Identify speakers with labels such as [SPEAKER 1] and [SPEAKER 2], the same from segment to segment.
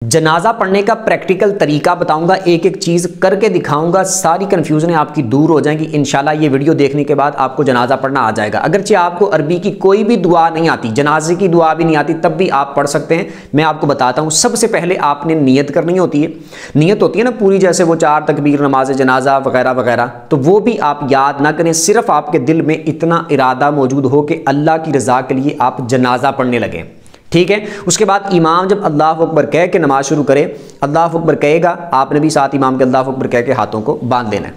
[SPEAKER 1] جنازہ پڑھنے کا پریکٹیکل طریقہ بتاؤں گا، ایک ایک چیز کر کے دکھاؤں گا، ساری کنفیوژنیں آپ کی دور ہو جائیں گی انشاءاللہ۔ یہ ویڈیو دیکھنے کے بعد آپ کو جنازہ پڑھنا آ جائے گا۔ اگرچہ آپ کو عربی کی کوئی بھی دعا نہیں آتی، جنازے کی دعا بھی نہیں آتی، تب بھی آپ پڑھ سکتے ہیں۔ میں آپ کو بتاتا ہوں، سب سے پہلے آپ نے نیت کرنی ہوتی ہے۔ نیت ہوتی ہے نا پوری، جیسے وہ 4 تکبیر، نماز جنازہ وغیرہ وغیرہ، تو وہ بھی آپ یاد نہ کریں، صرف آپ کے دل میں اتنا ارادہ موجود ہو کہ اللہ کی رضا کے لیے آپ جنازہ پڑھنے لگیں، ٹھیک ہے۔ اس کے بعد امام جب اللہ اکبر کہہ کے نماز شروع کرے، اللہ اکبر کہے گا، آپ نے بھی ساتھ امام کے اللہ اکبر کہہ کے ہاتھوں کو باندھ لینا ہے۔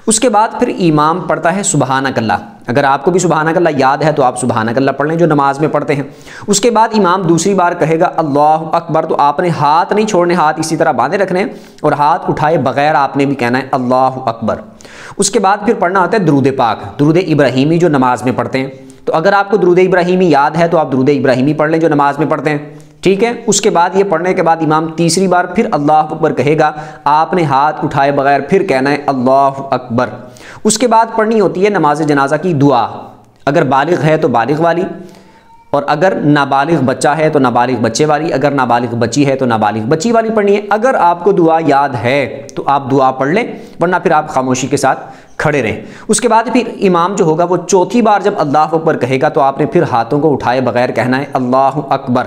[SPEAKER 1] اس کے بعد پھر امام پڑھتا ہے سبحانک اللہ۔ اگر آپ کو بھی سبحانک اللہ یاد ہے تو آپ سبحانک اللہ پڑھ لیں جو نماز میں پڑھتے ہیں۔ اس کے بعد امام دوسری بار کہے گا اللہ اکبر، تو آپ نے ہاتھ نہیں چھوڑنے، ہاتھ اسی طرح باندھے رکھنے ہیں اور ہاتھ اٹھائے بغیر آپ نے بھی کہنا ہے اللہ اکبر۔ اس کے بعد پھر پڑھنا ہوتا ہے درود پاک، درود ابراہیمی جو نماز میں پڑھتے ہیں۔ تو اگر آپ کو درود ابراہیمی یاد ہے تو آپ درود ابراہیمی پڑھ لیں جو نماز میں پڑھتے ہیں، ٹھیک ہے۔ اس کے بعد یہ پڑھنے کے بعد امام تیسری بار پھر اللہ اکبر کہے گا، آپ نے ہاتھ اٹھائے بغیر پھر کہنا ہے اللہ اکبر۔ اس کے بعد پڑھنی ہوتی ہے نماز جنازہ کی دعا، اگر بالغ ہے تو بالغ والی، اور اگر نابالغ بچہ ہے تو نابالغ بچے والی، اگر نابالغ بچی ہے تو نابالغ بچی والی پڑھنی ہے۔ اگر آپ کو دعا یاد ہے تو آپ دعا پڑھ لیں، ورنہ پھر آپ خاموشی کے ساتھ کھڑے رہیں۔ اس کے بعد پھر امام جو ہوگا وہ چوتھی بار جب اللہ اکبر کہے گا تو آپ نے پھر ہاتھوں کو اٹھائے بغیر کہنا ہے اللہ اکبر،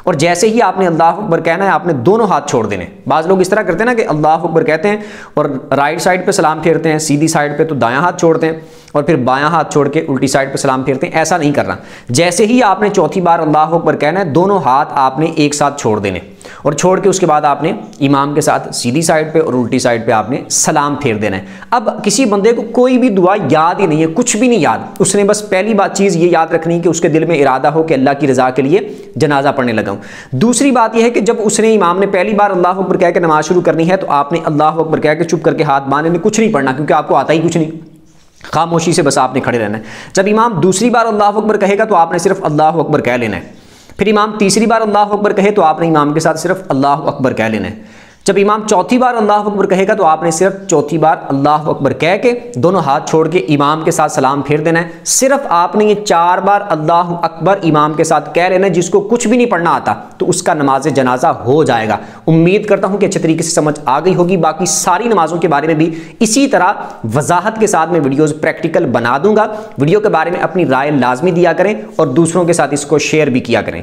[SPEAKER 1] اور جیسے ہی آپ نے اللہ اکبر کہنا ہے آپ نے دونوں ہاتھ چھوڑ دینے۔ بعض لوگ اس طرح کرتے ہیں نا کہ اللہ اکبر کہتے ہیں اور رائٹ سائڈ پہ سلام پھیرتے ہیں، سیدھی سائڈ پہ تو دایاں ہاتھ چھوڑتے ہیں، اور پھر بایاں ہاتھ چھوڑ کے الٹی سائڈ پہ سلام پھیرتے ہیں۔ ایسا نہیں کرنا، جیسے ہی آپ نے چوتھی بار اللہ اکبر کہنا ہے دونوں ہاتھ آپ نے ایک ساتھ چھوڑ دینے، اور چھوڑ کے اس کے بعد آپ نے امام کے ساتھ سیدھی سائڈ پہ اور الٹی سائڈ پہ آپ نے سلام پھیر دینا ہے۔ اب کسی بندے کو کوئی بھی دعا یاد ہی نہیں ہے، کچھ بھی نہیں یاد، اس نے بس پہلی بات چیز یہ یاد رکھنی ہے کہ اس کے دل میں ارادہ ہو کہ اللہ کی رضا کے لیے جنازہ پڑھنے لگا ہوں۔ دوسری بات یہ ہے کہ جب اس نے امام نے پہلی بار اللہ اکبر کہہ کے نماز شروع کرنی ہے تو آپ نے اللہ اکبر کہہ کے چپ کر کے ہاتھ باندھنے، کچھ نہیں پڑھنا کیونکہ آپ کو آتا ہی کچھ نہیں، خاموشی سے بس آپ نے کھڑے رہنا ہے۔ جب امام دوسری بار اللہ اکبر کہے گا تو آپ نے صرف اللہ اکبر کہہ لینا ہے۔ پھر امام تیسری بار اللہ اکبر کہے تو آپ نے امام کے ساتھ صرف اللہ اکبر کہہ لینا ہے۔ جب امام چوتھی بار اللہ اکبر کہے گا تو آپ نے صرف چوتھی بار اللہ اکبر کہہ کے دونوں ہاتھ چھوڑ کے امام کے ساتھ سلام پھیر دینا ہے۔ صرف آپ نے یہ 4 بار اللہ اکبر امام کے ساتھ کہہ لینا ہے۔ جس کو کچھ بھی نہیں پڑھنا آتا تو اس کا نماز جنازہ ہو جائے گا۔ امید کرتا ہوں کہ اچھے طریقے سے سمجھ آ گئی ہوگی۔ باقی ساری نمازوں کے بارے میں بھی اسی طرح وضاحت کے ساتھ میں ویڈیوز پریکٹیکل بنا دوں گا۔ ویڈیو کے بارے میں اپنی رائے لازمی دیا کریں اور دوسروں کے ساتھ اس کو شیئر بھی کیا کریں۔